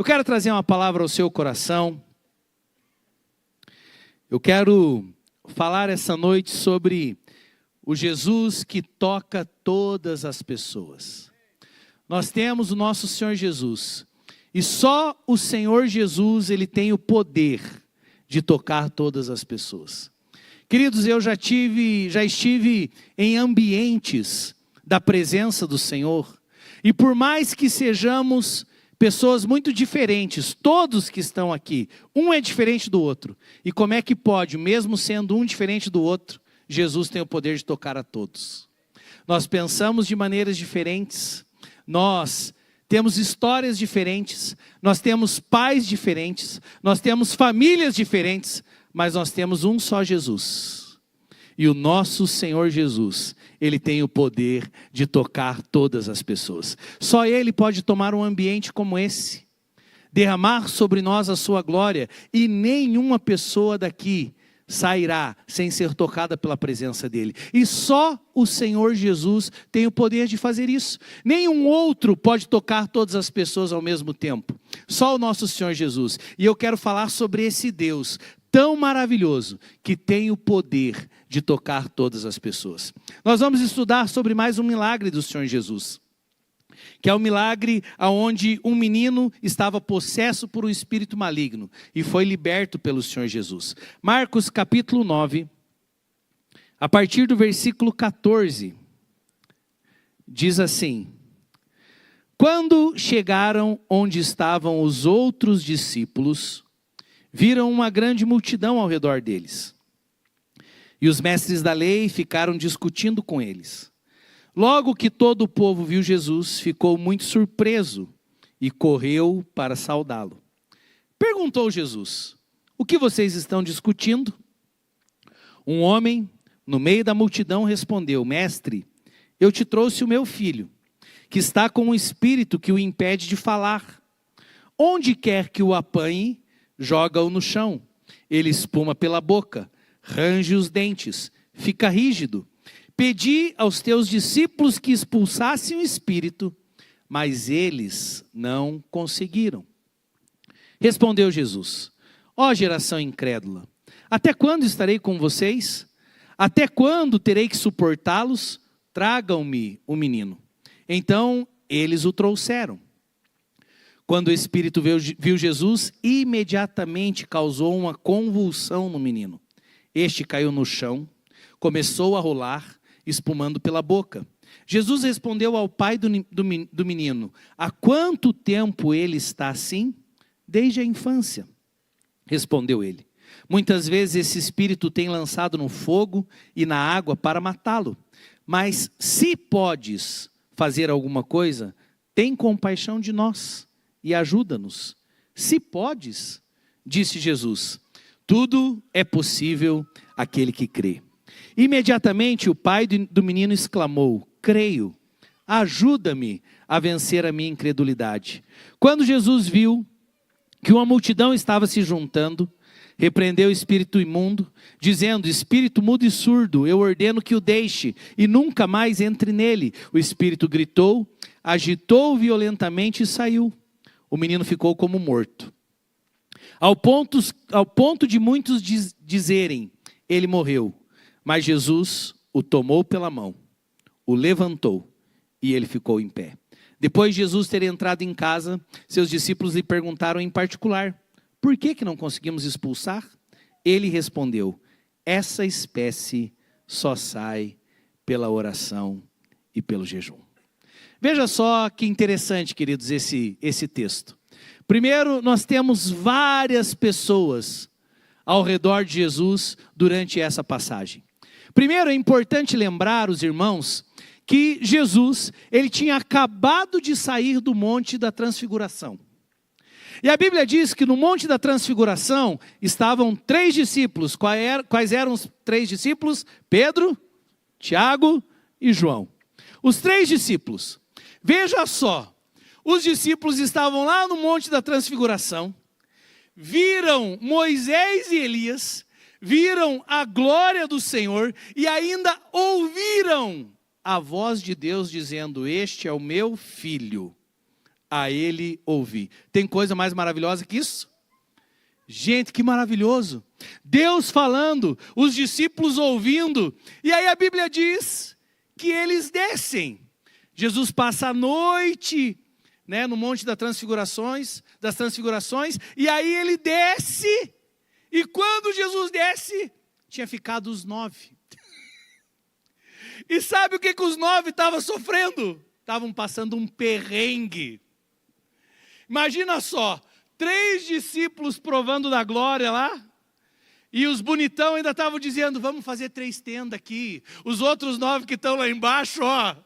Eu quero trazer uma palavra ao seu coração. Eu quero falar essa noite sobre o Jesus que toca todas as pessoas. Nós temos o nosso Senhor Jesus. E só o Senhor Jesus, Ele tem o poder de tocar todas as pessoas. Queridos, eu já estive em ambientes da presença do Senhor. E por mais que sejamos pessoas muito diferentes, todos que estão aqui, um é diferente do outro. E como é que pode, mesmo sendo um diferente do outro, Jesus tem o poder de tocar a todos? Nós pensamos de maneiras diferentes, nós temos histórias diferentes, nós temos pais diferentes, nós temos famílias diferentes, mas nós temos um só Jesus. E o nosso Senhor Jesus, Ele tem o poder de tocar todas as pessoas. Só Ele pode tomar um ambiente como esse, derramar sobre nós a sua glória, e nenhuma pessoa daqui sairá sem ser tocada pela presença dEle. E só o Senhor Jesus tem o poder de fazer isso. Nenhum outro pode tocar todas as pessoas ao mesmo tempo. Só o nosso Senhor Jesus. E eu quero falar sobre esse Deus tão maravilhoso, que tem o poder de tocar todas as pessoas. Nós vamos estudar sobre mais um milagre do Senhor Jesus, que é o milagre onde um menino estava possesso por um espírito maligno, e foi liberto pelo Senhor Jesus. Marcos capítulo 9, a partir do versículo 14, diz assim: Quando chegaram onde estavam os outros discípulos, viram uma grande multidão ao redor deles. E os mestres da lei ficaram discutindo com eles. Logo que todo o povo viu Jesus, ficou muito surpreso e correu para saudá-lo. Perguntou Jesus: O que vocês estão discutindo? Um homem, no meio da multidão, respondeu: Mestre, eu te trouxe o meu filho, que está com um espírito que o impede de falar. Onde quer que o apanhe, joga-o no chão. Ele espuma pela boca, range os dentes, fica rígido. Pedi aos teus discípulos que expulsassem o espírito, mas eles não conseguiram. Respondeu Jesus: Ó geração incrédula, até quando estarei com vocês? Até quando terei que suportá-los? Tragam-me o menino. Então eles o trouxeram. Quando o espírito viu Jesus, imediatamente causou uma convulsão no menino. Este caiu no chão, começou a rolar, espumando pela boca. Jesus respondeu ao pai do menino: Há quanto tempo ele está assim? Desde a infância. Respondeu ele: Muitas vezes esse espírito tem lançado no fogo e na água para matá-lo. Mas se podes fazer alguma coisa, tem compaixão de nós e ajuda-nos. Se podes, disse Jesus, tudo é possível àquele que crê. Imediatamente o pai do menino exclamou: Creio, ajuda-me a vencer a minha incredulidade. Quando Jesus viu que uma multidão estava se juntando, repreendeu o espírito imundo, dizendo: Espírito mudo e surdo, eu ordeno que o deixe e nunca mais entre nele. O espírito gritou, agitou violentamente e saiu. O menino ficou como morto. Ao ponto de muitos dizerem: ele morreu. Mas Jesus o tomou pela mão, o levantou e ele ficou em pé. Depois de Jesus ter entrado em casa, seus discípulos lhe perguntaram em particular: Por que não conseguimos expulsar? Ele respondeu: Essa espécie só sai pela oração e pelo jejum. Veja só que interessante, queridos, esse texto. Primeiro, nós temos várias pessoas ao redor de Jesus durante essa passagem. Primeiro, é importante lembrar os irmãos que Jesus, ele tinha acabado de sair do Monte da Transfiguração. E a Bíblia diz que no Monte da Transfiguração estavam 3 discípulos. Quais eram os 3 discípulos? Pedro, Tiago e João. Os 3 discípulos. Veja só, os discípulos estavam lá no Monte da Transfiguração, viram Moisés e Elias, viram a glória do Senhor e ainda ouviram a voz de Deus dizendo: Este é o meu filho a ele ouvir. Tem coisa mais maravilhosa que isso? Gente, que maravilhoso. Deus falando, os discípulos ouvindo. E aí a Bíblia diz que eles descem. Jesus passa a noite, né, no Monte das Transfigurações, e aí ele desce. E quando Jesus desce, tinha ficado os 9. E sabe o que os 9 estavam sofrendo? Estavam passando um perrengue. Imagina só, 3 discípulos provando da glória lá, e os bonitão ainda estavam dizendo, vamos fazer 3 tendas aqui. Os outros 9 que estão lá embaixo, ó,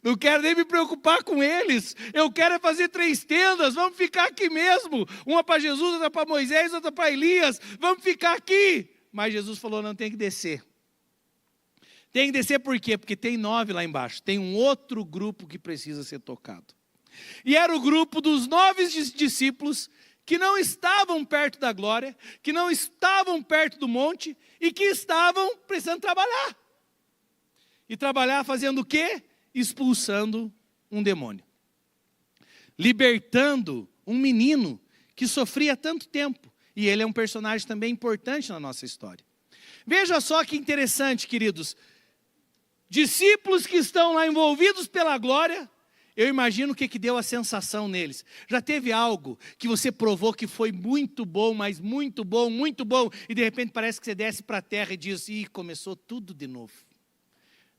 não quero nem me preocupar com eles, eu quero é fazer 3 tendas, vamos ficar aqui mesmo. Uma para Jesus, outra para Moisés, outra para Elias, vamos ficar aqui. Mas Jesus falou, não, tem que descer. Tem que descer por quê? Porque tem 9 lá embaixo, tem um outro grupo que precisa ser tocado. E era o grupo dos 9 discípulos que não estavam perto da glória, que não estavam perto do monte e que estavam precisando trabalhar. E trabalhar fazendo o quê? Expulsando um demônio. Libertando um menino que sofria há tanto tempo. E ele é um personagem também importante na nossa história. Veja só que interessante, queridos. Discípulos que estão lá envolvidos pela glória, eu imagino o que deu a sensação neles. Já teve algo que você provou que foi muito bom, mas muito bom, e de repente parece que você desce para a terra e diz, ih, começou tudo de novo.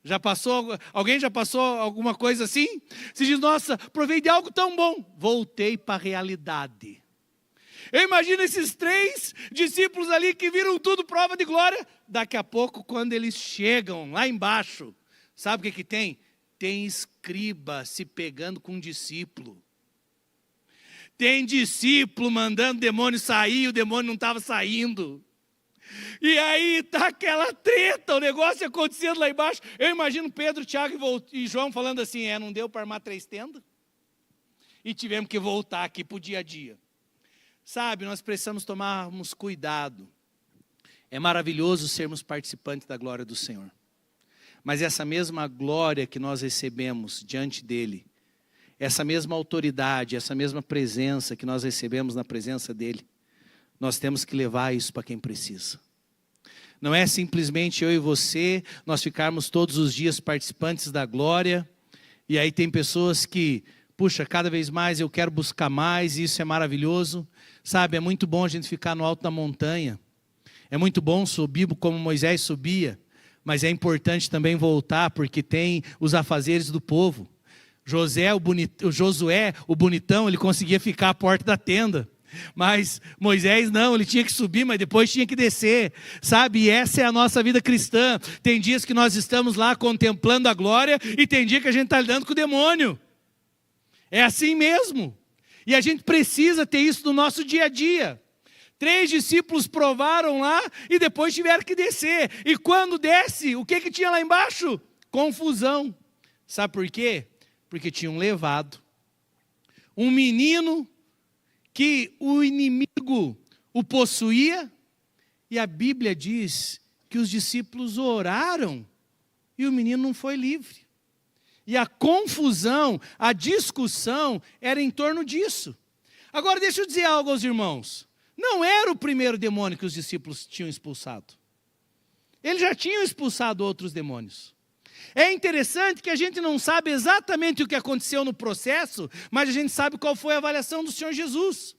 Já passou, alguém já passou alguma coisa assim? Você diz, nossa, provei de algo tão bom, voltei para a realidade. Eu imagino esses 3 discípulos ali que viram tudo prova de glória. Daqui a pouco, quando eles chegam lá embaixo, sabe o que tem? Tem escriba se pegando com um discípulo. Tem discípulo mandando o demônio sair, o demônio não estava saindo. E aí está aquela treta, o negócio acontecendo lá embaixo. Eu imagino Pedro, Tiago e João falando assim, não deu para armar 3 tendas? E tivemos que voltar aqui para o dia a dia. Sabe, nós precisamos tomarmos cuidado. É maravilhoso sermos participantes da glória do Senhor. Mas essa mesma glória que nós recebemos diante dEle, essa mesma autoridade, essa mesma presença que nós recebemos na presença dEle, nós temos que levar isso para quem precisa. Não é simplesmente eu e você, nós ficarmos todos os dias participantes da glória, e aí tem pessoas que, puxa, cada vez mais eu quero buscar mais, e isso é maravilhoso. Sabe, é muito bom a gente ficar no alto da montanha, é muito bom subir como Moisés subia, mas é importante também voltar, porque tem os afazeres do povo. Josué, o bonitão, ele conseguia ficar à porta da tenda. Mas Moisés não, ele tinha que subir, mas depois tinha que descer, sabe? E essa é a nossa vida cristã. Tem dias que nós estamos lá contemplando a glória, e tem dia que a gente está lidando com o demônio. É assim mesmo. E a gente precisa ter isso no nosso dia a dia. 3 discípulos provaram lá e depois tiveram que descer. E quando desce, o que tinha lá embaixo? Confusão. Sabe por quê? Porque tinham levado um menino que o inimigo o possuía. E a Bíblia diz que os discípulos oraram e o menino não foi livre. E a confusão, a discussão era em torno disso. Agora deixa eu dizer algo aos irmãos. Não era o primeiro demônio que os discípulos tinham expulsado. Eles já tinham expulsado outros demônios. É interessante que a gente não sabe exatamente o que aconteceu no processo, mas a gente sabe qual foi a avaliação do Senhor Jesus.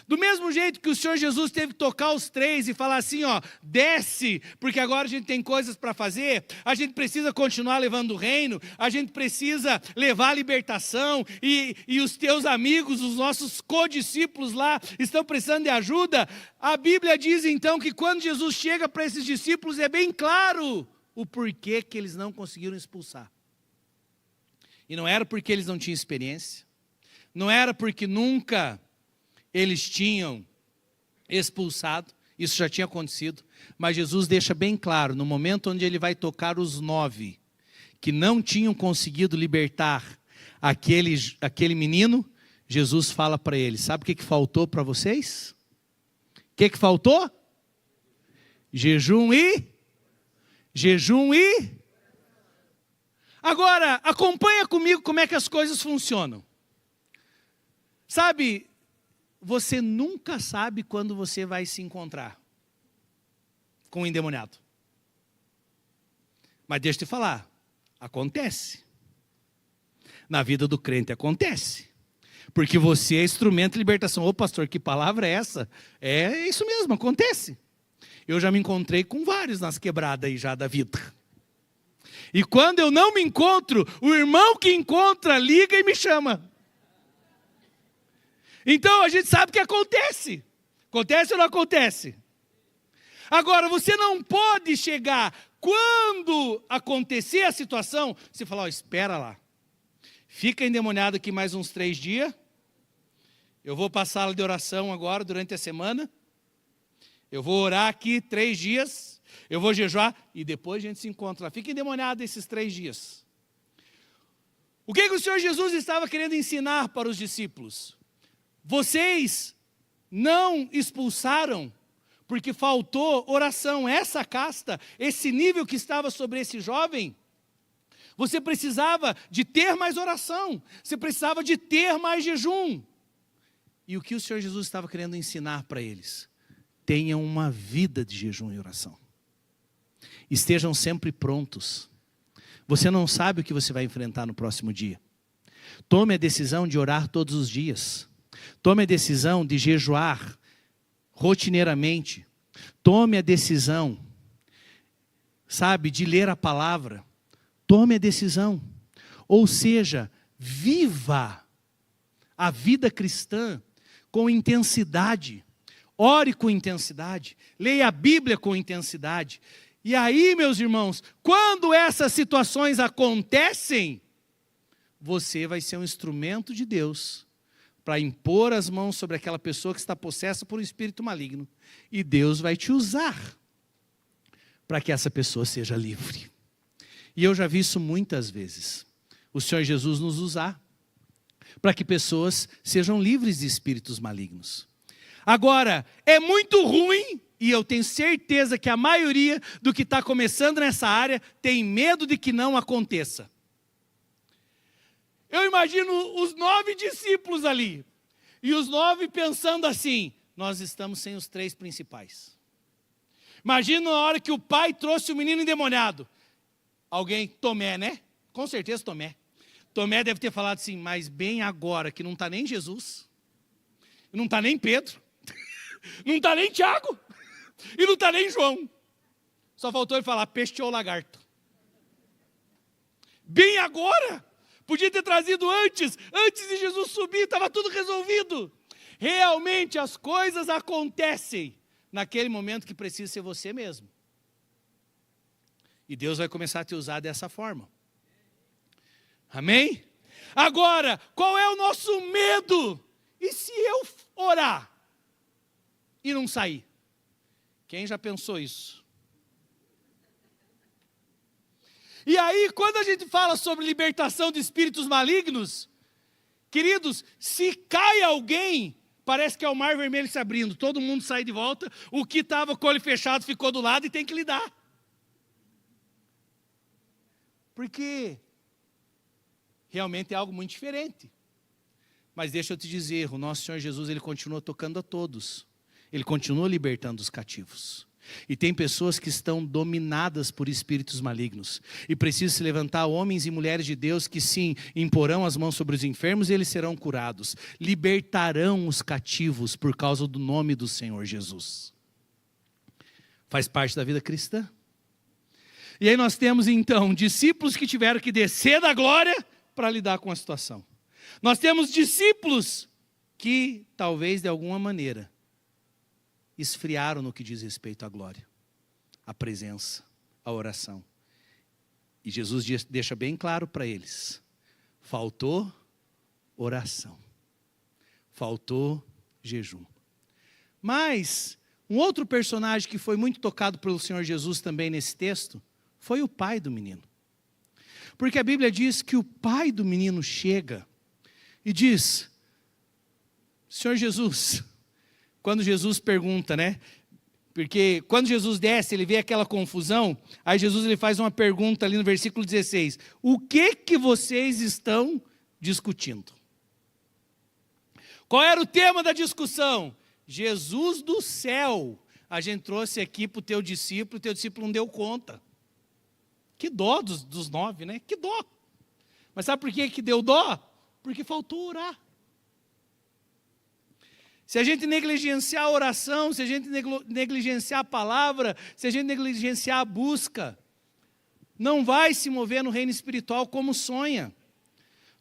Do mesmo jeito que o Senhor Jesus teve que tocar os 3 e falar assim, ó, desce, porque agora a gente tem coisas para fazer, a gente precisa continuar levando o reino, a gente precisa levar a libertação, e os teus amigos, os nossos codiscípulos lá, estão precisando de ajuda. A Bíblia diz então que quando Jesus chega para esses discípulos, é bem claro o porquê que eles não conseguiram expulsar. E não era porque eles não tinham experiência, não era porque nunca eles tinham expulsado, isso já tinha acontecido, mas Jesus deixa bem claro, no momento onde ele vai tocar os 9, que não tinham conseguido libertar aquele menino, Jesus fala para eles, sabe o que faltou para vocês? O que faltou? Jejum e... Agora, acompanha comigo como é que as coisas funcionam. Sabe, você nunca sabe quando você vai se encontrar com um endemoniado. Mas deixa eu te falar, acontece. Na vida do crente acontece. Porque você é instrumento de libertação. Ô pastor, que palavra é essa? É isso mesmo, acontece. Eu já me encontrei com vários nas quebradas aí já da vida. E quando eu não me encontro, o irmão que encontra liga e me chama. Então a gente sabe que acontece. Acontece ou não acontece? Agora, você não pode chegar, quando acontecer a situação, você falar, ó, espera lá. Fica endemoniado aqui mais uns 3 dias. Eu vou passar de oração agora, durante a semana. Eu vou orar aqui 3 dias. Eu vou jejuar e depois a gente se encontra lá. Fica endemoniado esses 3 dias. O que o Senhor Jesus estava querendo ensinar para os discípulos? Vocês não expulsaram porque faltou oração. Essa casta, esse nível que estava sobre esse jovem, você precisava de ter mais oração. Você precisava de ter mais jejum. E o que o Senhor Jesus estava querendo ensinar para eles? Tenham uma vida de jejum e oração. Estejam sempre prontos. Você não sabe o que você vai enfrentar no próximo dia. Tome a decisão de orar todos os dias. Tome a decisão de jejuar rotineiramente. Tome a decisão, sabe, de ler a palavra. Tome a decisão. Ou seja, viva a vida cristã com intensidade. Ore com intensidade. Leia a Bíblia com intensidade. E aí, meus irmãos, quando essas situações acontecem, você vai ser um instrumento de Deus para impor as mãos sobre aquela pessoa que está possessa por um espírito maligno. E Deus vai te usar para que essa pessoa seja livre. E eu já vi isso muitas vezes. O Senhor Jesus nos usar para que pessoas sejam livres de espíritos malignos. Agora, é muito ruim, e eu tenho certeza que a maioria do que está começando nessa área tem medo de que não aconteça. Eu imagino os 9 discípulos ali, e os 9 pensando assim, nós estamos sem os 3 principais. Imagina a hora que o pai trouxe o menino endemoniado. Alguém, Tomé, né? Com certeza Tomé. Tomé deve ter falado assim, mas bem agora que não está nem Jesus, não está nem Pedro, não está nem Tiago, e não está nem João. Só faltou ele falar, peixe ou lagarto. Bem agora. Podia ter trazido antes de Jesus subir, estava tudo resolvido. Realmente as coisas acontecem naquele momento que precisa ser você mesmo. E Deus vai começar a te usar dessa forma. Amém? Agora, qual é o nosso medo? E se eu orar e não sair? Quem já pensou isso? E aí, quando a gente fala sobre libertação de espíritos malignos, queridos, se cai alguém, parece que é o mar vermelho se abrindo, todo mundo sai de volta, o que estava com o olho fechado ficou do lado e tem que lidar. Porque realmente é algo muito diferente. Mas deixa eu te dizer, o nosso Senhor Jesus, Ele continua tocando a todos. Ele continua libertando os cativos. E tem pessoas que estão dominadas por espíritos malignos. E precisa se levantar homens e mulheres de Deus que sim, imporão as mãos sobre os enfermos e eles serão curados. Libertarão os cativos por causa do nome do Senhor Jesus. Faz parte da vida cristã. E aí nós temos então discípulos que tiveram que descer da glória para lidar com a situação. Nós temos discípulos que talvez de alguma maneira esfriaram no que diz respeito à glória, à presença, à oração. E Jesus deixa bem claro para eles, faltou oração, faltou jejum. Mas um outro personagem que foi muito tocado pelo Senhor Jesus também nesse texto, foi o pai do menino. Porque a Bíblia diz que o pai do menino chega e diz, Senhor Jesus, quando Jesus pergunta, né? Porque quando Jesus desce, ele vê aquela confusão, aí Jesus ele faz uma pergunta ali no versículo 16, o que vocês estão discutindo? Qual era o tema da discussão? Jesus do céu. A gente trouxe aqui para o teu discípulo não deu conta. Que dó dos 9, né? Que dó. Mas sabe por que deu dó? Porque faltou orar. Se a gente negligenciar a oração, se a gente negligenciar a palavra, se a gente negligenciar a busca, não vai se mover no reino espiritual como sonha.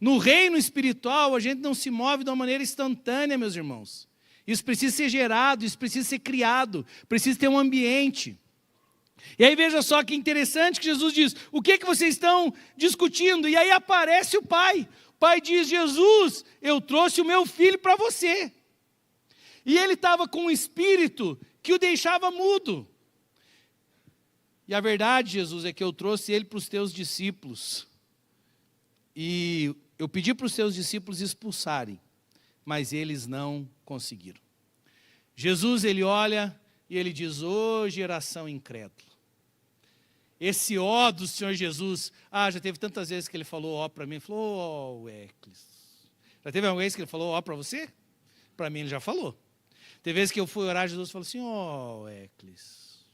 No reino espiritual, a gente não se move de uma maneira instantânea, meus irmãos. Isso precisa ser gerado, isso precisa ser criado, precisa ter um ambiente. E aí veja só que interessante que Jesus diz, o que vocês estão discutindo? E aí aparece o pai. O pai diz, Jesus, eu trouxe o meu filho para você. E ele estava com um espírito que o deixava mudo. E a verdade, Jesus, é que eu trouxe ele para os teus discípulos. E eu pedi para os teus discípulos expulsarem, mas eles não conseguiram. Jesus, ele olha e ele diz, ô geração incrédula. Esse ó do Senhor Jesus, já teve tantas vezes que ele falou ó para mim, ele falou, ó Eclis. Já teve uma vez que ele falou ó para você? Para mim ele já falou. Teve vezes que eu fui orar, Jesus falou assim, ó Eclis.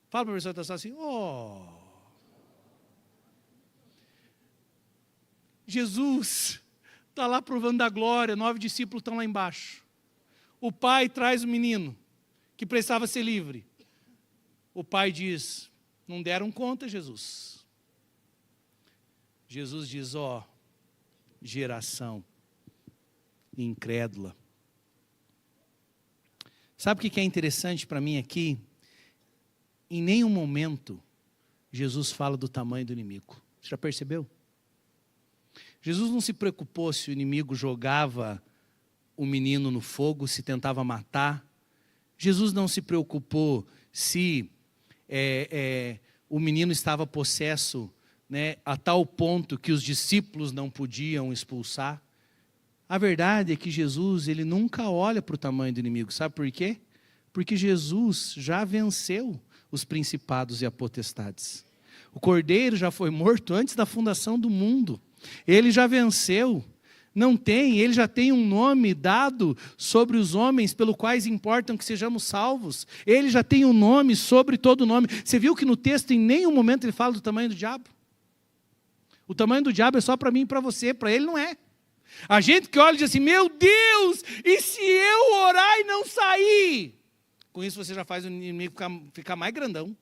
Fala para a pessoa que está assim, ó. Jesus está lá provando da glória, 9 discípulos estão lá embaixo. O pai traz o menino, que precisava ser livre. O pai diz, não deram conta, Jesus. Jesus diz, ó, geração incrédula. Sabe o que é interessante para mim aqui? Em nenhum momento, Jesus fala do tamanho do inimigo. Você já percebeu? Jesus não se preocupou se o inimigo jogava o menino no fogo, se tentava matar. Jesus não se preocupou se o menino estava possesso, né, a tal ponto que os discípulos não podiam expulsar. A verdade é que Jesus, ele nunca olha para o tamanho do inimigo. Sabe por quê? Porque Jesus já venceu os principados e as potestades. O Cordeiro já foi morto antes da fundação do mundo. Ele já venceu. Ele já tem um nome dado sobre os homens, pelo quais importam que sejamos salvos. Ele já tem um nome sobre todo nome. Você viu que no texto em nenhum momento ele fala do tamanho do diabo? O tamanho do diabo é só para mim e para você, para ele não é. A gente que olha e diz assim, meu Deus, e se eu orar e não sair? Com isso você já faz o inimigo ficar mais grandão.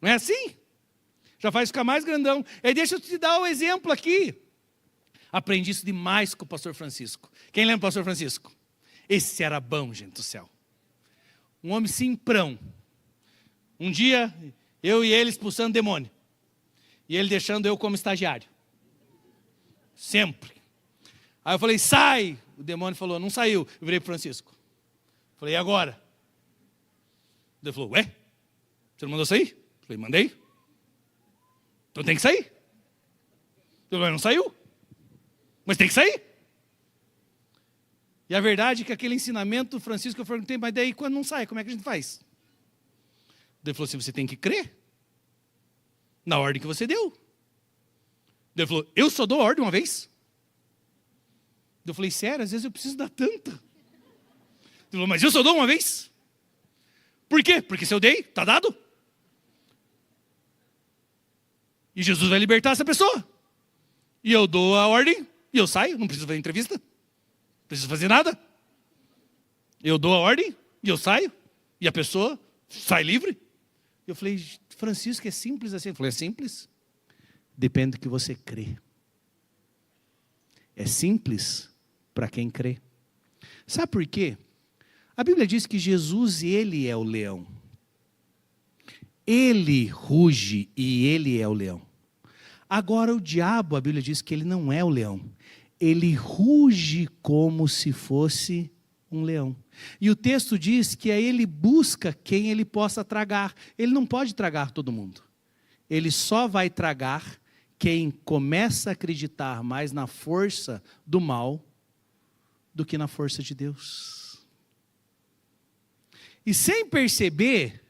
Não é assim? Já faz ficar mais grandão. E deixa eu te dar um exemplo aqui. Aprendi isso demais com o pastor Francisco. Quem lembra do pastor Francisco? Esse era bom, gente do céu. Um homem simprão. Um dia, eu e ele expulsando demônio. E ele deixando eu como estagiário. Sempre. Aí eu falei, sai! O demônio falou, não saiu. Eu virei para o Francisco. Falei, e agora? Ele falou, ué? Você não mandou sair? Eu falei, mandei. Então tem que sair. Ele falou, não saiu. Mas tem que sair. E a verdade é que aquele ensinamento do Francisco, eu perguntei, mas daí quando não sai, como é que a gente faz? Ele falou assim, você tem que crer. Na ordem que você deu. Ele falou, eu só dou ordem uma vez? Eu falei, sério, às vezes eu preciso dar tanta. Ele falou, mas eu só dou uma vez? Por quê? Porque se eu dei, está dado. E Jesus vai libertar essa pessoa. E eu dou a ordem, e eu saio, não preciso fazer entrevista. Não preciso fazer nada. Eu dou a ordem, e eu saio, e a pessoa sai livre. Eu falei, Francisco, é simples assim? Ele falou, é simples. Depende do que você crê. É simples para quem crê. Sabe por quê? A Bíblia diz que Jesus, ele é o leão. Ele ruge e ele é o leão. Agora o diabo, a Bíblia diz que ele não é o leão. Ele ruge como se fosse um leão. E o texto diz que ele busca quem ele possa tragar. Ele não pode tragar todo mundo. Ele só vai tragar quem começa a acreditar mais na força do mal do que na força de Deus. E sem perceber,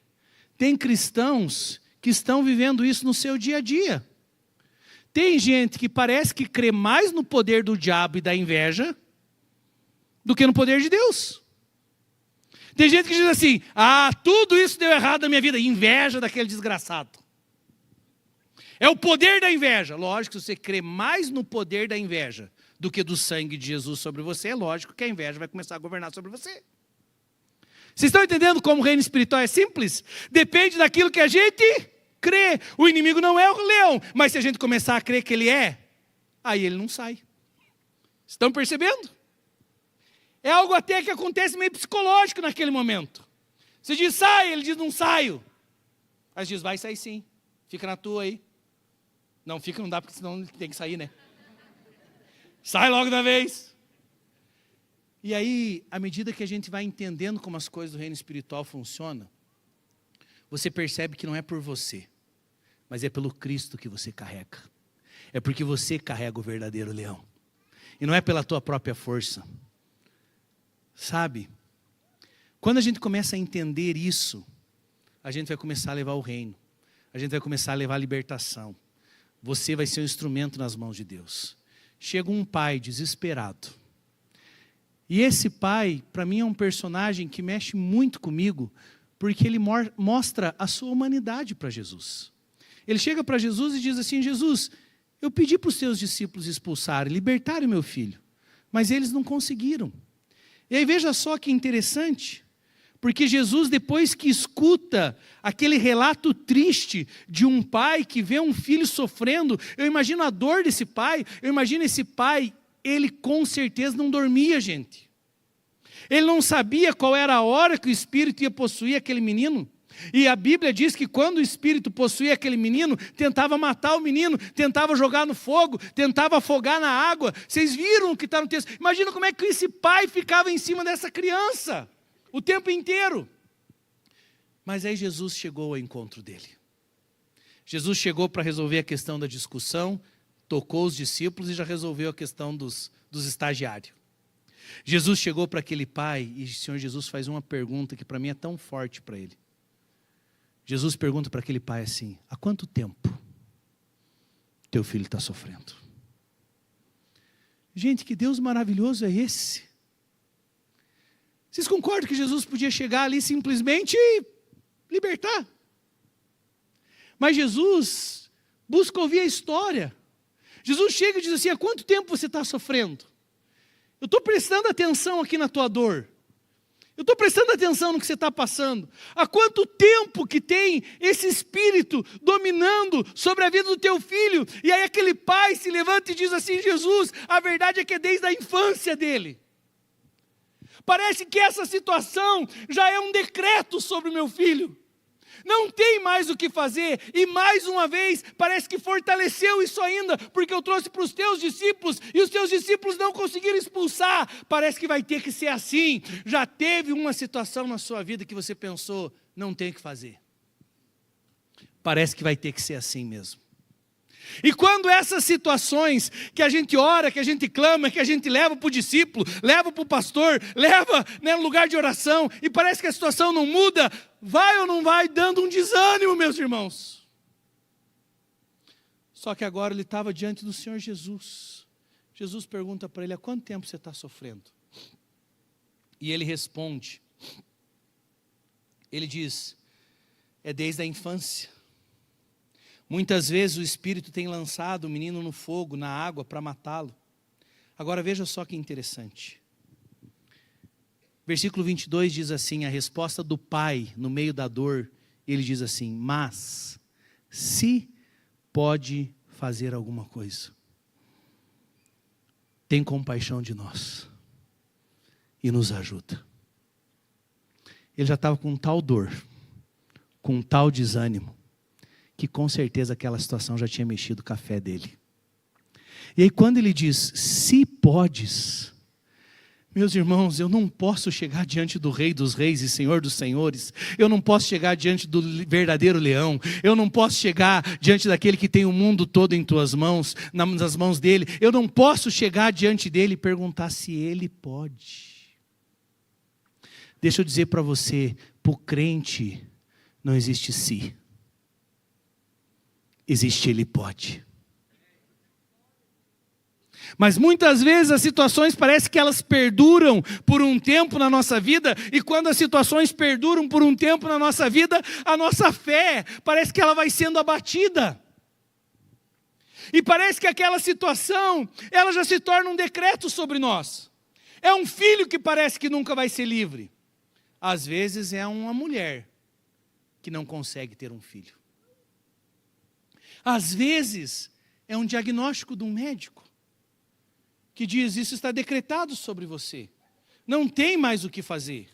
tem cristãos que estão vivendo isso no seu dia a dia. Tem gente que parece que crê mais no poder do diabo e da inveja do que no poder de Deus. Tem gente que diz assim, tudo isso deu errado na minha vida. Inveja daquele desgraçado. É o poder da inveja. Lógico, se você crê mais no poder da inveja do que do sangue de Jesus sobre você, é lógico que a inveja vai começar a governar sobre você. Vocês estão entendendo como o reino espiritual é simples? Depende daquilo que a gente crê. O inimigo não é o leão, mas se a gente começar a crer que ele é, aí ele não sai. Estão percebendo? É algo até que acontece meio psicológico naquele momento. Você diz, sai, ele diz, não saio. Aí diz, vai sair sim, fica na tua aí. Não, fica, não dá, porque senão tem que sair, né? Sai logo da vez. E aí, à medida que a gente vai entendendo como as coisas do reino espiritual funcionam, você percebe que não é por você, mas é pelo Cristo que você carrega. É porque você carrega o verdadeiro leão. E não é pela tua própria força. Sabe? Quando a gente começa a entender isso, a gente vai começar a levar o reino. A gente vai começar a levar a libertação. Você vai ser um instrumento nas mãos de Deus. Chega um pai desesperado. E esse pai, para mim, é um personagem que mexe muito comigo, porque ele mostra a sua humanidade para Jesus. Ele chega para Jesus e diz assim, Jesus, eu pedi para os teus discípulos expulsarem, libertarem meu filho, mas eles não conseguiram. E aí veja só que interessante, porque Jesus, depois que escuta aquele relato triste de um pai que vê um filho sofrendo, eu imagino a dor desse pai, eu imagino esse pai, ele com certeza não dormia, gente. Ele não sabia qual era a hora que o Espírito ia possuir aquele menino. E a Bíblia diz que quando o Espírito possuía aquele menino, tentava matar o menino, tentava jogar no fogo, tentava afogar na água. Vocês viram o que está no texto? Imagina como é que esse pai ficava em cima dessa criança o tempo inteiro. Mas aí Jesus chegou ao encontro dele. Jesus chegou para resolver a questão da discussão, tocou os discípulos e já resolveu a questão dos estagiários. Jesus chegou para aquele pai e o Senhor Jesus faz uma pergunta que para mim é tão forte para ele. Jesus pergunta para aquele pai assim, há quanto tempo teu filho está sofrendo? Gente, que Deus maravilhoso é esse? Vocês concordam que Jesus podia chegar ali simplesmente e libertar? Mas Jesus busca ouvir a história. Jesus chega e diz assim, há quanto tempo você está sofrendo? Eu estou prestando atenção aqui na tua dor. Eu estou prestando atenção no que você está passando. Há quanto tempo que tem esse espírito dominando sobre a vida do teu filho? E aí aquele pai se levanta e diz assim, Jesus, a verdade é que é desde a infância dele. Parece que essa situação já é um decreto sobre o meu filho. Não tem mais o que fazer, e mais uma vez, parece que fortaleceu isso ainda, porque eu trouxe para os teus discípulos, e os teus discípulos não conseguiram expulsar, parece que vai ter que ser assim. Já teve uma situação na sua vida que você pensou, não tem o que fazer. Parece que vai ter que ser assim mesmo. E quando essas situações que a gente ora, que a gente clama, que a gente leva para o discípulo, leva para o pastor, leva no lugar de oração, e parece que a situação não muda, vai ou não vai dando um desânimo, meus irmãos. Só que agora ele estava diante do Senhor Jesus. Jesus pergunta para ele, há quanto tempo você está sofrendo? E ele responde, ele diz, é desde a infância. Muitas vezes o Espírito tem lançado o menino no fogo, na água, para matá-lo. Agora veja só que interessante. Versículo 22 diz assim, a resposta do pai no meio da dor, ele diz assim, mas se pode fazer alguma coisa, tem compaixão de nós e nos ajuda. Ele já estava com tal dor, com tal desânimo, que com certeza aquela situação já tinha mexido com a fé dele. E aí quando ele diz, se podes, meus irmãos, eu não posso chegar diante do Rei dos Reis e Senhor dos Senhores, eu não posso chegar diante do verdadeiro leão, eu não posso chegar diante daquele que tem o mundo todo em tuas mãos, nas mãos dele, eu não posso chegar diante dele e perguntar se ele pode. Deixa eu dizer para você, para o crente não existe se. Existe ele pode. Mas muitas vezes as situações parece que elas perduram por um tempo na nossa vida, e quando as situações perduram por um tempo na nossa vida, a nossa fé parece que ela vai sendo abatida. E parece que aquela situação, ela já se torna um decreto sobre nós. É um filho que parece que nunca vai ser livre. Às vezes é uma mulher que não consegue ter um filho. Às vezes é um diagnóstico de um médico que diz: isso está decretado sobre você, não tem mais o que fazer.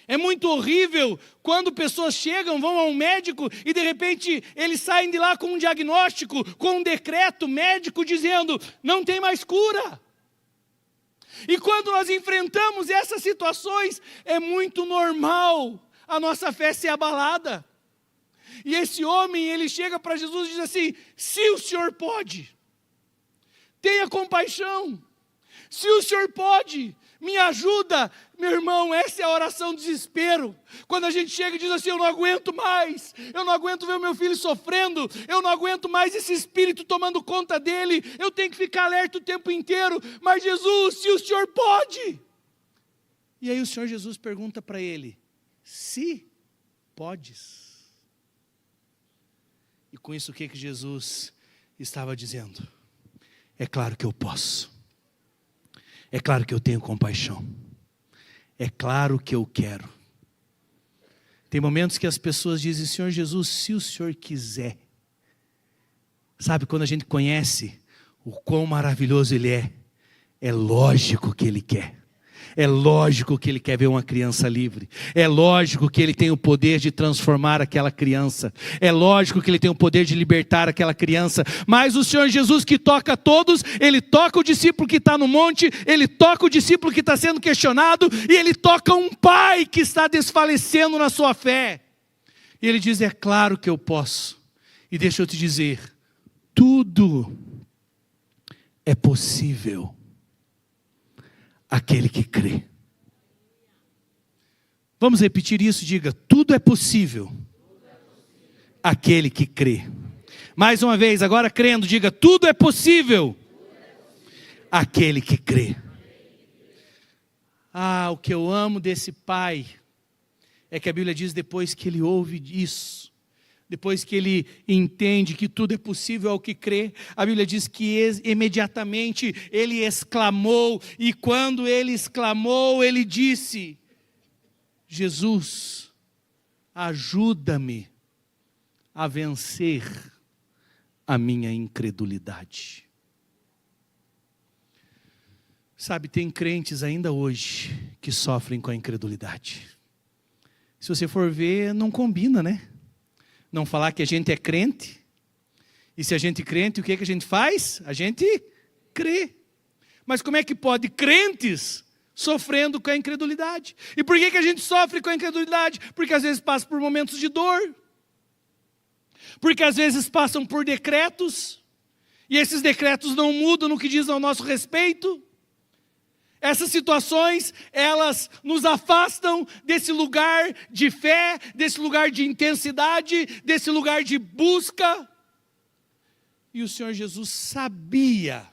É muito horrível quando pessoas chegam, vão a um médico e de repente eles saem de lá com um diagnóstico, com um decreto médico dizendo: não tem mais cura. E quando nós enfrentamos essas situações, é muito normal a nossa fé ser abalada. E esse homem, ele chega para Jesus e diz assim: se o Senhor pode, tenha compaixão. Se o Senhor pode, me ajuda. Meu irmão, essa é a oração do desespero. Quando a gente chega e diz assim: eu não aguento mais, eu não aguento ver o meu filho sofrendo, eu não aguento mais esse espírito tomando conta dele, eu tenho que ficar alerta o tempo inteiro. Mas Jesus, se o Senhor pode. E aí o Senhor Jesus pergunta para ele: se podes. E com isso o que Jesus estava dizendo? É claro que eu posso. É claro que eu tenho compaixão. É claro que eu quero. Tem momentos que as pessoas dizem: Senhor Jesus, se o Senhor quiser. Sabe, quando a gente conhece o quão maravilhoso Ele é lógico que Ele quer. É lógico que Ele quer ver uma criança livre. É lógico que Ele tem o poder de transformar aquela criança. É lógico que Ele tem o poder de libertar aquela criança. Mas o Senhor Jesus, que toca todos, Ele toca o discípulo que está no monte, Ele toca o discípulo que está sendo questionado, e Ele toca um pai que está desfalecendo na sua fé. E Ele diz: é claro que eu posso. E deixa eu te dizer, tudo é possível aquele que crê. Vamos repetir isso, diga: tudo é possível aquele que crê. Mais uma vez, agora crendo, diga: tudo é possível aquele que crê. Ah, o que eu amo desse pai é que a Bíblia diz, depois que ele ouve isso, depois que ele entende que tudo é possível ao que crê, a Bíblia diz que imediatamente ele exclamou, e quando ele exclamou, ele disse: Jesus, ajuda-me a vencer a minha incredulidade. Sabe, tem crentes ainda hoje que sofrem com a incredulidade. Se você for ver, não combina, né? Não falar que a gente é crente, e se a gente é crente, o que a gente faz? A gente crê. Mas como é que pode crentes sofrendo com a incredulidade? E por que a gente sofre com a incredulidade? Porque às vezes passa por momentos de dor, porque às vezes passam por decretos, e esses decretos não mudam no que diz ao nosso respeito. Essas situações, elas nos afastam desse lugar de fé, desse lugar de intensidade, desse lugar de busca. E o Senhor Jesus sabia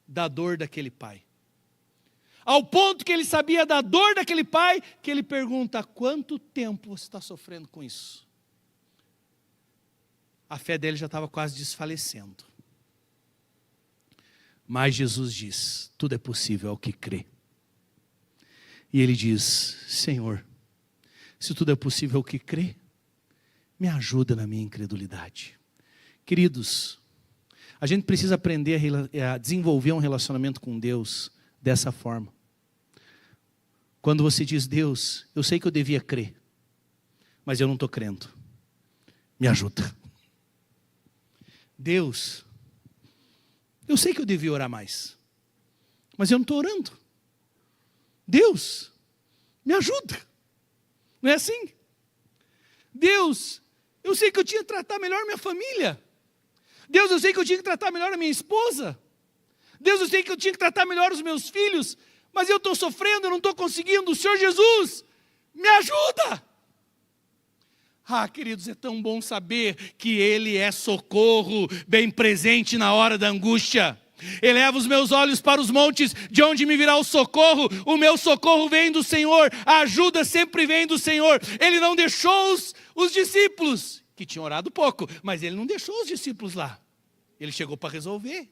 da dor daquele pai. Ao ponto que ele sabia da dor daquele pai, que ele pergunta: há quanto tempo você está sofrendo com isso? A fé dele já estava quase desfalecendo. Mas Jesus diz: tudo é possível ao que crê. E ele diz: Senhor, se tudo é possível ao que crê, me ajuda na minha incredulidade. Queridos, a gente precisa aprender a desenvolver um relacionamento com Deus dessa forma. Quando você diz: Deus, eu sei que eu devia crer, mas eu não estou crendo, me ajuda. Deus, eu sei que eu devia orar mais, mas eu não estou orando. Deus, me ajuda. Não é assim? Deus, eu sei que eu tinha que tratar melhor minha família. Deus, eu sei que eu tinha que tratar melhor a minha esposa. Deus, eu sei que eu tinha que tratar melhor os meus filhos, mas eu estou sofrendo, eu não estou conseguindo. Senhor Jesus, me ajuda. Ah, queridos, é tão bom saber que Ele é socorro bem presente na hora da angústia. Eleva os meus olhos para os montes, de onde me virá o meu socorro vem do Senhor, a ajuda sempre vem do Senhor. Ele não deixou os discípulos, que tinham orado pouco, mas ele não deixou os discípulos lá. Ele chegou para resolver.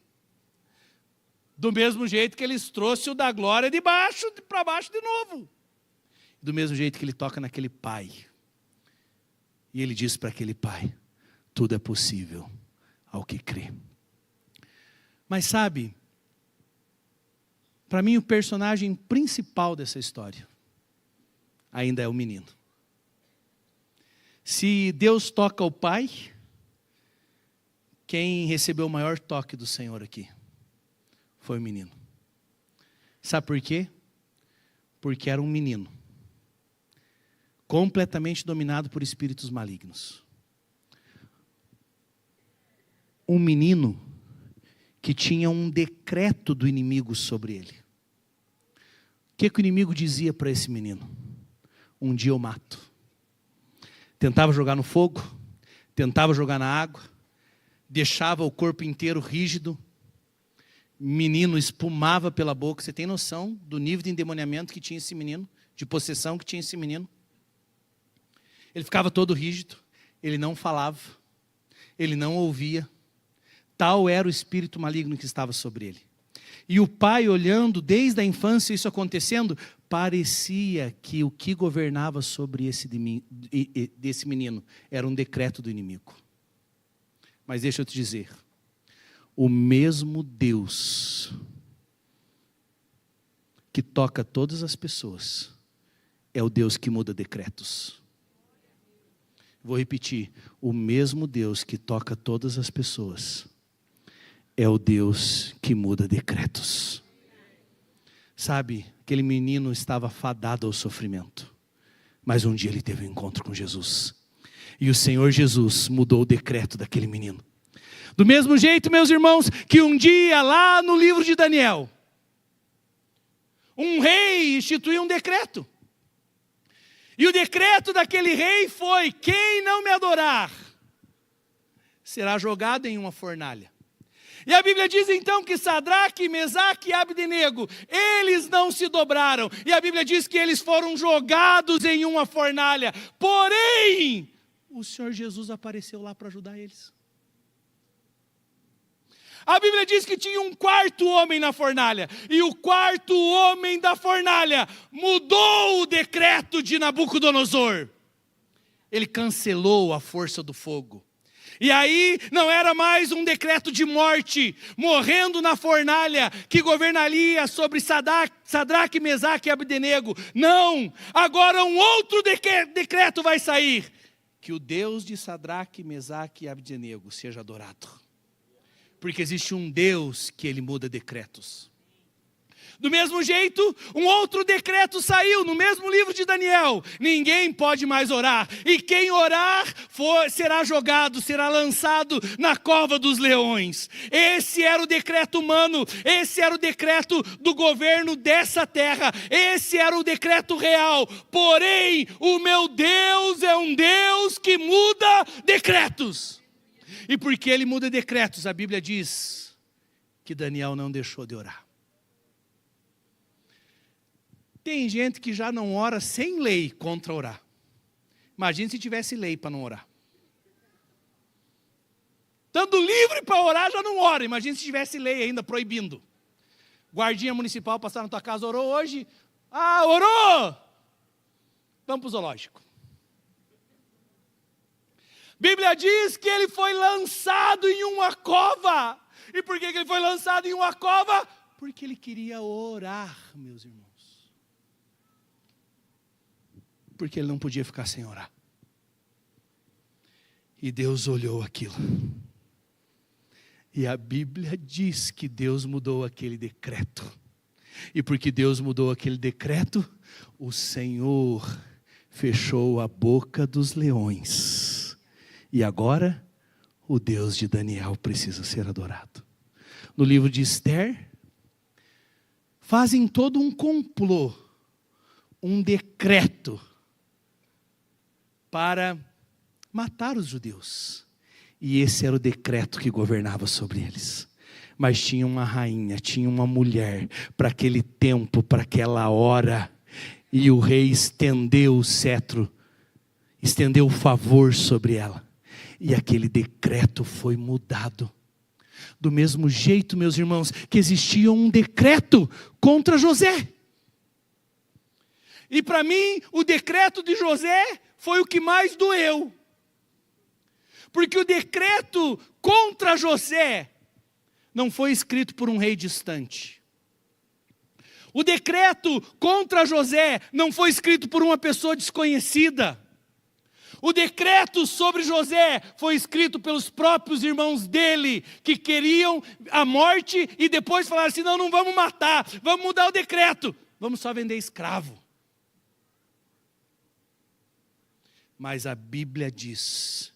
Do mesmo jeito que eles trouxeram o da glória de baixo para baixo de novo. Do mesmo jeito que ele toca naquele pai. E ele diz para aquele pai: tudo é possível ao que crê. Mas sabe, para mim o personagem principal dessa história ainda é o menino. Se Deus toca o pai, quem recebeu o maior toque do Senhor aqui foi o menino. Sabe por quê? Porque era um menino completamente dominado por espíritos malignos. Um menino que tinha um decreto do inimigo sobre ele. O que o inimigo dizia para esse menino? Um dia eu mato. Tentava jogar no fogo, tentava jogar na água, deixava o corpo inteiro rígido, menino espumava pela boca. Você tem noção do nível de endemoniamento que tinha esse menino, de possessão que tinha esse menino? Ele ficava todo rígido, ele não falava, ele não ouvia. Tal era o espírito maligno que estava sobre ele. E o pai, olhando desde a infância isso acontecendo, parecia que o que governava sobre desse menino era um decreto do inimigo. Mas deixa eu te dizer, o mesmo Deus que toca todas as pessoas é o Deus que muda decretos. Vou repetir, o mesmo Deus que toca todas as pessoas é o Deus que muda decretos. Sabe, aquele menino estava fadado ao sofrimento, mas um dia ele teve um encontro com Jesus. E o Senhor Jesus mudou o decreto daquele menino. Do mesmo jeito, meus irmãos, que um dia lá no livro de Daniel, um rei instituiu um decreto. E o decreto daquele rei foi: quem não me adorar será jogado em uma fornalha. E a Bíblia diz então que Sadraque, Mesaque e Abdenego, eles não se dobraram. E a Bíblia diz que eles foram jogados em uma fornalha. Porém, o Senhor Jesus apareceu lá para ajudar eles. A Bíblia diz que tinha um quarto homem na fornalha. E o quarto homem da fornalha mudou o decreto de Nabucodonosor. Ele cancelou a força do fogo. E aí não era mais um decreto de morte, morrendo na fornalha, que governaria sobre Sadraque, Mesaque e Abdenego. Não, agora um outro decreto vai sair. Que o Deus de Sadraque, Mesaque e Abdenego seja adorado. Porque existe um Deus que ele muda decretos. Do mesmo jeito, um outro decreto saiu no mesmo livro de Daniel. Ninguém pode mais orar. E quem orar será jogado, será lançado na cova dos leões. Esse era o decreto humano. Esse era o decreto do governo dessa terra. Esse era o decreto real. Porém, o meu Deus é um Deus que muda decretos. E porque ele muda decretos, a Bíblia diz que Daniel não deixou de orar. Tem gente que já não ora sem lei contra orar. Imagina se tivesse lei para não orar. Estando livre para orar, já não ora. Imagina se tivesse lei ainda proibindo. Guardinha municipal passar na tua casa, orou hoje. Ah, orou! Vamos para o zoológico. Bíblia diz que ele foi lançado em uma cova. E por que ele foi lançado em uma cova? Porque ele queria orar, meus irmãos. Porque ele não podia ficar sem orar. E Deus olhou aquilo. E a Bíblia diz que Deus mudou aquele decreto. E porque Deus mudou aquele decreto, o Senhor fechou a boca dos leões. E agora, o Deus de Daniel precisa ser adorado. No livro de Esther, fazem todo um complô, um decreto, para matar os judeus. E esse era o decreto que governava sobre eles. Mas tinha uma rainha, tinha uma mulher para aquele tempo, para aquela hora. E o rei estendeu o cetro, estendeu o favor sobre ela. E aquele decreto foi mudado. Do mesmo jeito, meus irmãos, que existia um decreto contra José. E para mim, o decreto de José foi o que mais doeu. Porque o decreto contra José não foi escrito por um rei distante. O decreto contra José não foi escrito por uma pessoa desconhecida. O decreto sobre José foi escrito pelos próprios irmãos dele, que queriam a morte e depois falaram assim, não vamos matar, vamos mudar o decreto, vamos só vender escravo. Mas a Bíblia diz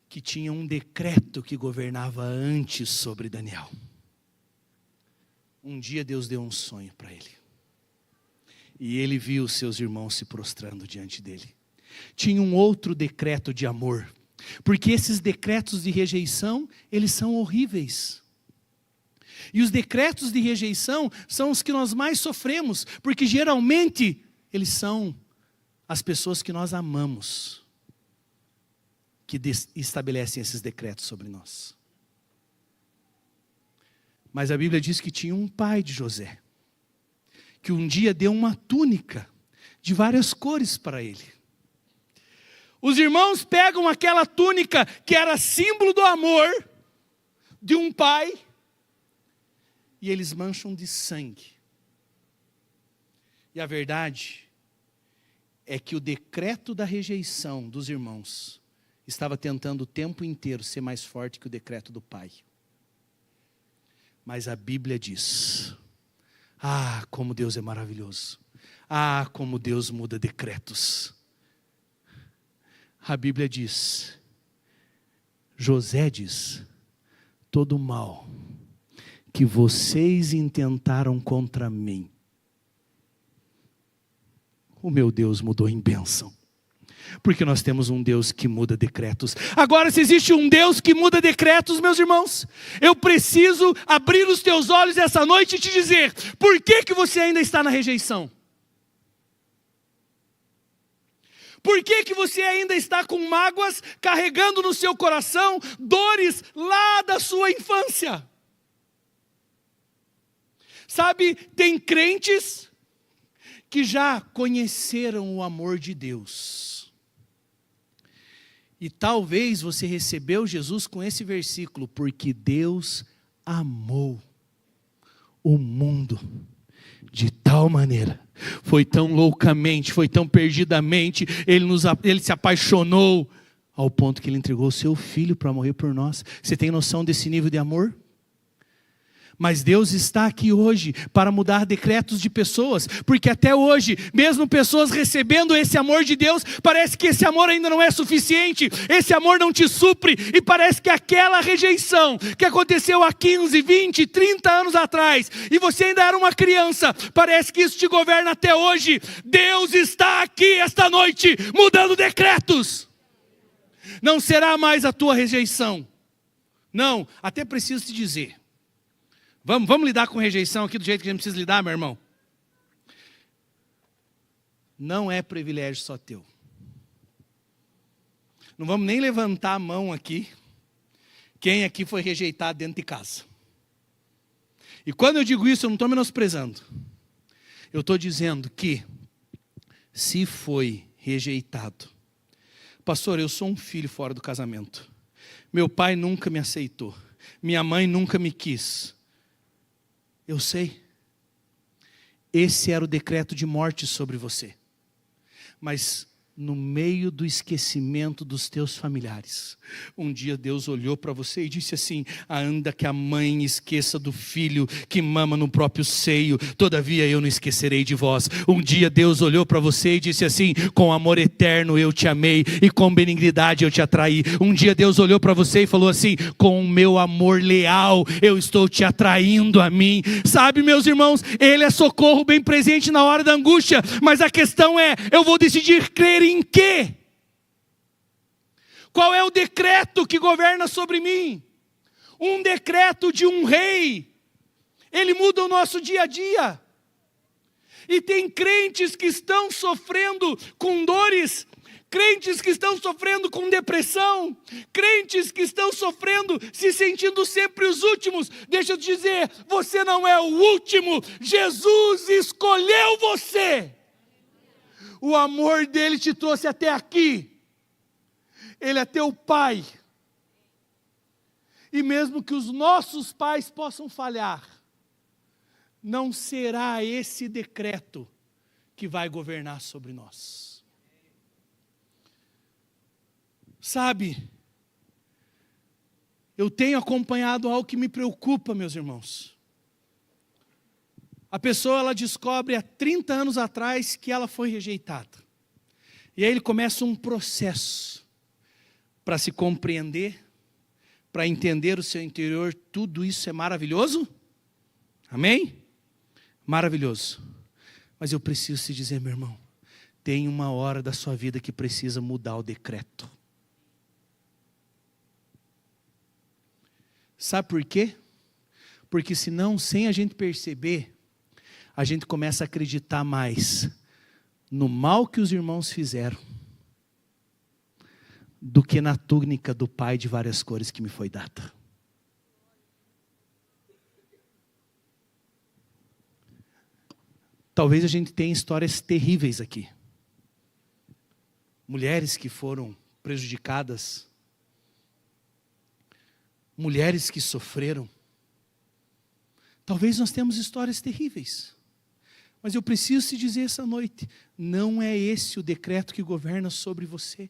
que tinha um decreto que governava antes sobre Daniel. Um dia Deus deu um sonho para ele. E ele viu seus irmãos se prostrando diante dele. Tinha um outro decreto de amor. Porque esses decretos de rejeição, eles são horríveis. E os decretos de rejeição são os que nós mais sofremos. Porque geralmente, eles são as pessoas que nós amamos que estabelecem esses decretos sobre nós. Mas a Bíblia diz que tinha um pai de José, que um dia deu uma túnica de várias cores para ele. Os irmãos pegam aquela túnica que era símbolo do amor de um pai, e eles mancham de sangue. E a verdade é que o decreto da rejeição dos irmãos estava tentando o tempo inteiro ser mais forte que o decreto do pai. Mas a Bíblia diz, como Deus é maravilhoso. Como Deus muda decretos. A Bíblia diz, José diz, todo o mal que vocês intentaram contra mim, o meu Deus mudou em bênção. Porque nós temos um Deus que muda decretos. Agora, se existe um Deus que muda decretos, meus irmãos, eu preciso abrir os teus olhos essa noite e te dizer, por que você ainda está na rejeição? Por que você ainda está com mágoas, carregando no seu coração, dores lá da sua infância? Sabe, tem crentes que já conheceram o amor de Deus. E talvez você recebeu Jesus com esse versículo, porque Deus amou o mundo de tal maneira, foi tão loucamente, foi tão perdidamente, Ele se apaixonou, ao ponto que Ele entregou o seu Filho para morrer por nós. Você tem noção desse nível de amor? Mas Deus está aqui hoje para mudar decretos de pessoas, porque até hoje, mesmo pessoas recebendo esse amor de Deus, parece que esse amor ainda não é suficiente, esse amor não te supre, e parece que aquela rejeição que aconteceu há 15, 20, 30 anos atrás, e você ainda era uma criança, parece que isso te governa até hoje. Deus está aqui esta noite, mudando decretos. Não será mais a tua rejeição. Não, até preciso te dizer. Vamos lidar com rejeição aqui do jeito que a gente precisa lidar, meu irmão. Não é privilégio só teu. Não vamos nem levantar a mão aqui. Quem aqui foi rejeitado dentro de casa? E quando eu digo isso, eu não estou menosprezando. Eu estou dizendo que, se foi rejeitado. Pastor, eu sou um filho fora do casamento. Meu pai nunca me aceitou. Minha mãe nunca me quis. Eu sei, esse era o decreto de morte sobre você, mas no meio do esquecimento dos teus familiares, um dia Deus olhou para você e disse assim, ainda que a mãe esqueça do filho que mama no próprio seio, todavia eu não esquecerei de vós. Um dia Deus olhou para você e disse assim, com amor eterno eu te amei e com benignidade eu te atraí. Um dia Deus olhou para você e falou assim, com o meu amor leal eu estou te atraindo a mim. Sabe, meus irmãos, Ele é socorro bem presente na hora da angústia, mas a questão é, eu vou decidir crer em quê? Qual é o decreto que governa sobre mim? Um decreto de um rei, ele muda o nosso dia a dia. E tem crentes que estão sofrendo com dores, crentes que estão sofrendo com depressão, crentes que estão sofrendo, se sentindo sempre os últimos. Deixa eu te dizer, você não é o último, Jesus escolheu você. O amor dele te trouxe até aqui. Ele é teu pai. E mesmo que os nossos pais possam falhar, não será esse decreto que vai governar sobre nós. Sabe, eu tenho acompanhado algo que me preocupa, meus irmãos. A pessoa, ela descobre há 30 anos atrás que ela foi rejeitada. E aí ele começa um processo para se compreender, para entender o seu interior. Tudo isso é maravilhoso? Amém? Maravilhoso. Mas eu preciso te dizer, meu irmão, tem uma hora da sua vida que precisa mudar o decreto. Sabe por quê? Porque senão, sem a gente perceber, a gente começa a acreditar mais no mal que os irmãos fizeram do que na túnica do Pai de várias cores que me foi dada. Talvez a gente tenha histórias terríveis aqui. Mulheres que foram prejudicadas, mulheres que sofreram. Talvez nós temos histórias terríveis. Mas eu preciso te dizer essa noite, não é esse o decreto que governa sobre você.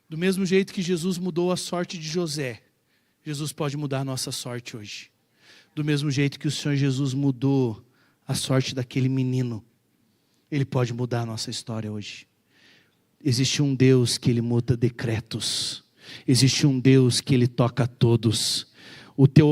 Do mesmo jeito que Jesus mudou a sorte de José, Jesus pode mudar a nossa sorte hoje. Do mesmo jeito que o Senhor Jesus mudou a sorte daquele menino, Ele pode mudar a nossa história hoje. Existe um Deus que Ele muda decretos. Existe um Deus que Ele toca a todos.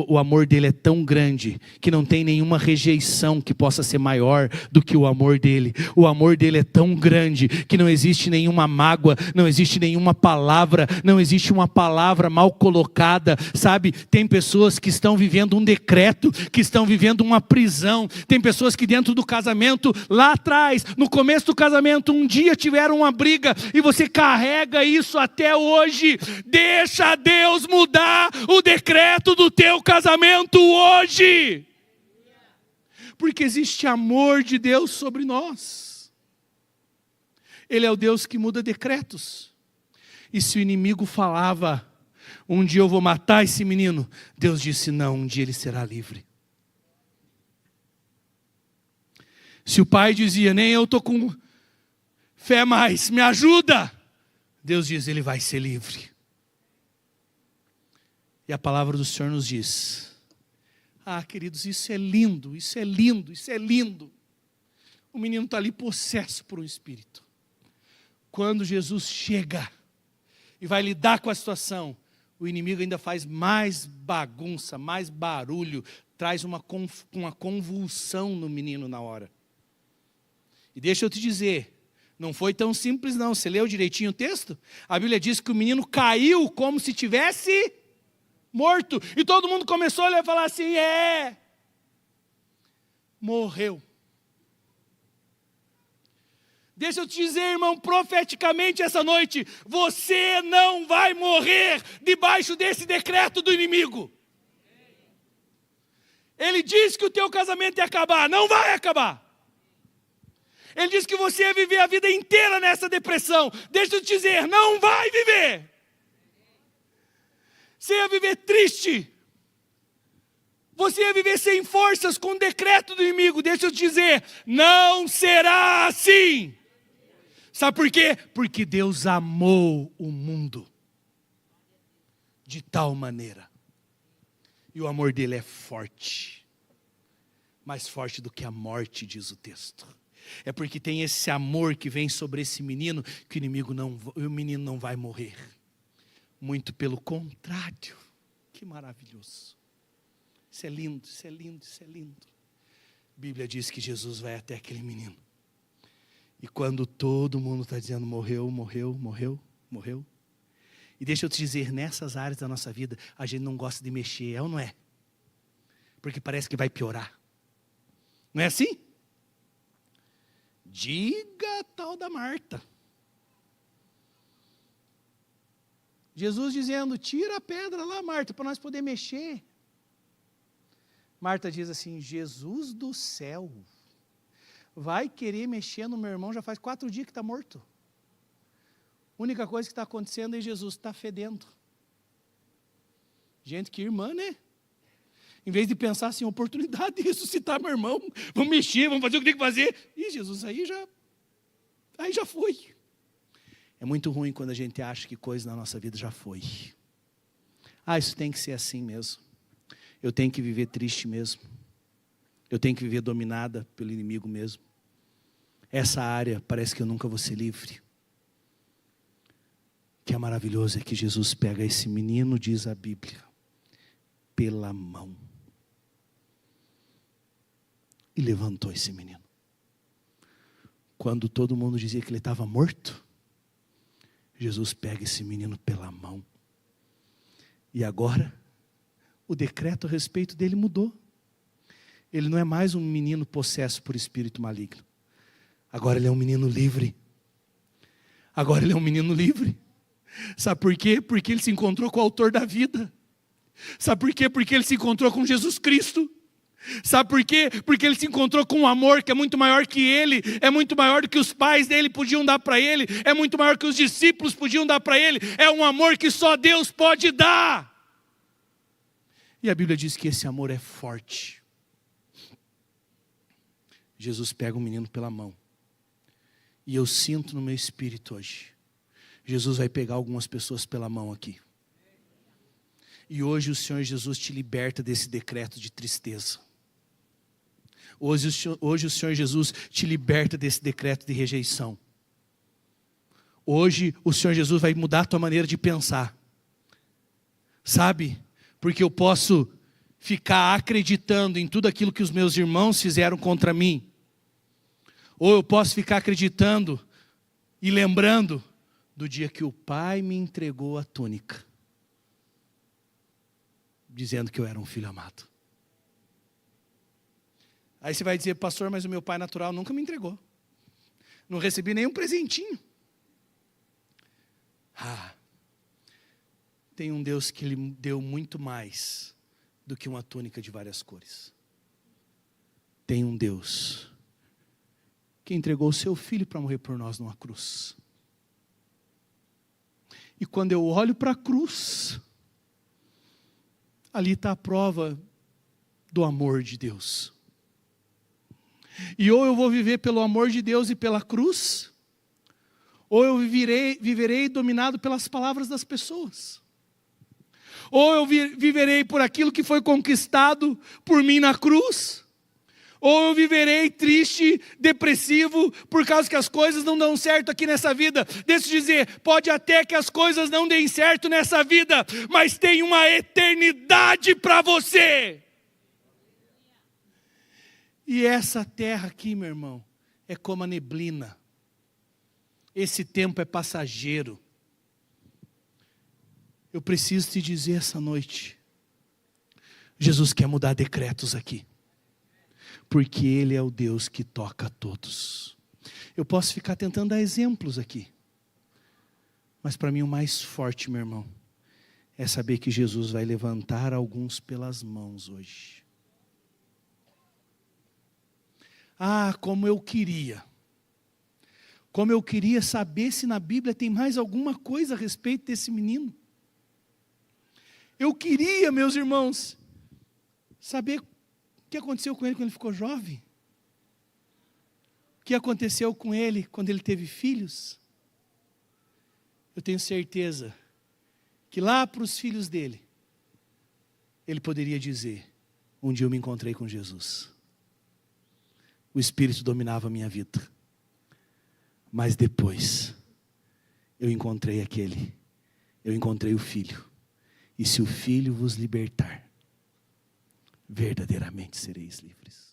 O amor dele é tão grande que não tem nenhuma rejeição que possa ser maior do que o amor dele. O amor dele é tão grande que não existe nenhuma mágoa, não existe nenhuma palavra, não existe uma palavra mal colocada, sabe? Tem pessoas que estão vivendo um decreto, que estão vivendo uma prisão. Tem pessoas que dentro do casamento, lá atrás, no começo do casamento, um dia tiveram uma briga e você carrega isso até hoje. Deixa Deus mudar o decreto do teu casamento hoje, porque existe amor de Deus sobre nós. Ele é o Deus que muda decretos. E se o inimigo falava, um dia eu vou matar esse menino, Deus disse não, um dia ele será livre. Se o pai dizia, nem eu estou com fé mais, me ajuda, Deus diz, ele vai ser livre. E a palavra do Senhor nos diz, queridos, isso é lindo, isso é lindo, isso é lindo. O menino está ali possesso por um espírito. Quando Jesus chega e vai lidar com a situação, o inimigo ainda faz mais bagunça, mais barulho, traz uma convulsão no menino na hora. E deixa eu te dizer, não foi tão simples não. Você leu direitinho o texto? A Bíblia diz que o menino caiu como se tivesse morto. E todo mundo começou a falar assim, morreu. Deixa eu te dizer, irmão, profeticamente essa noite, você não vai morrer debaixo desse decreto do inimigo. Ele diz que o teu casamento ia acabar, não vai acabar. Ele diz que você ia viver a vida inteira nessa depressão. Deixa eu te dizer, não vai viver. Você ia viver triste. Você ia viver sem forças com o decreto do inimigo. Deixa eu te dizer, não será assim. Sabe por quê? Porque Deus amou o mundo de tal maneira. E o amor dele é forte. Mais forte do que a morte, diz o texto. É porque tem esse amor que vem sobre esse menino, que o menino não vai morrer. Muito pelo contrário. Que maravilhoso. Isso é lindo, isso é lindo, isso é lindo. A Bíblia diz que Jesus vai até aquele menino. E quando todo mundo está dizendo morreu, morreu, morreu, morreu, E deixa eu te dizer, nessas áreas da nossa vida, a gente não gosta de mexer, é ou não é? Porque parece que vai piorar. Não é assim? Diga a tal da Marta. Jesus dizendo, tira a pedra lá, Marta, para nós poder mexer. Marta diz assim, Jesus do céu, vai querer mexer no meu irmão, já faz 4 dias que está morto. A única coisa que está acontecendo é Jesus está fedendo. Gente, que irmã, né? Em vez de pensar assim, oportunidade de ressuscitar meu irmão, vamos mexer, vamos fazer o que tem que fazer. E Jesus aí já foi. É muito ruim quando a gente acha que coisa na nossa vida já foi. Isso tem que ser assim mesmo. Eu tenho que viver triste mesmo. Eu tenho que viver dominada pelo inimigo mesmo. Essa área parece que eu nunca vou ser livre. O que é maravilhoso é que Jesus pega esse menino, diz a Bíblia, pela mão. E levantou esse menino. Quando todo mundo dizia que ele estava morto, Jesus pega esse menino pela mão. E agora, o decreto a respeito dele mudou. Ele não é mais um menino possesso por espírito maligno. Agora ele é um menino livre. Agora ele é um menino livre. Sabe por quê? Porque ele se encontrou com o autor da vida. Sabe por quê? Porque ele se encontrou com Jesus Cristo. Sabe por quê? Porque ele se encontrou com um amor que é muito maior que ele, é muito maior do que os pais dele podiam dar para ele, é muito maior que os discípulos podiam dar para ele, é um amor que só Deus pode dar. E a Bíblia diz que esse amor é forte. Jesus pega o menino pela mão, e eu sinto no meu espírito hoje, Jesus vai pegar algumas pessoas pela mão aqui. E hoje o Senhor Jesus te liberta desse decreto de tristeza. Hoje o Senhor Jesus te liberta desse decreto de rejeição. Hoje o Senhor Jesus vai mudar a tua maneira de pensar. Sabe? Porque eu posso ficar acreditando em tudo aquilo que os meus irmãos fizeram contra mim. Ou eu posso ficar acreditando e lembrando do dia que o Pai me entregou a túnica, dizendo que eu era um filho amado. Aí você vai dizer, pastor, mas o meu pai natural nunca me entregou. Não recebi nenhum presentinho. Tem um Deus que lhe deu muito mais do que uma túnica de várias cores. Tem um Deus que entregou o seu filho para morrer por nós numa cruz. E quando eu olho para a cruz, ali está a prova do amor de Deus. E ou eu vou viver pelo amor de Deus e pela cruz, ou eu viverei dominado pelas palavras das pessoas. Ou eu viverei por aquilo que foi conquistado por mim na cruz, ou eu viverei triste, depressivo, por causa que as coisas não dão certo aqui nessa vida. Deixa eu dizer, pode até que as coisas não deem certo nessa vida, mas tem uma eternidade para você. E essa terra aqui, meu irmão, é como a neblina. Esse tempo é passageiro. Eu preciso te dizer essa noite, Jesus quer mudar decretos aqui, porque Ele é o Deus que toca a todos. Eu posso ficar tentando dar exemplos aqui, mas para mim o mais forte, meu irmão, é saber que Jesus vai levantar alguns pelas mãos hoje. Como eu queria saber se na Bíblia tem mais alguma coisa a respeito desse menino. Eu queria, meus irmãos, saber o que aconteceu com ele quando ele ficou jovem. O que aconteceu com ele quando ele teve filhos. Eu tenho certeza que lá para os filhos dele, ele poderia dizer, um dia eu me encontrei com Jesus. O Espírito dominava a minha vida. Mas depois, eu encontrei o Filho. E se o Filho vos libertar, verdadeiramente sereis livres.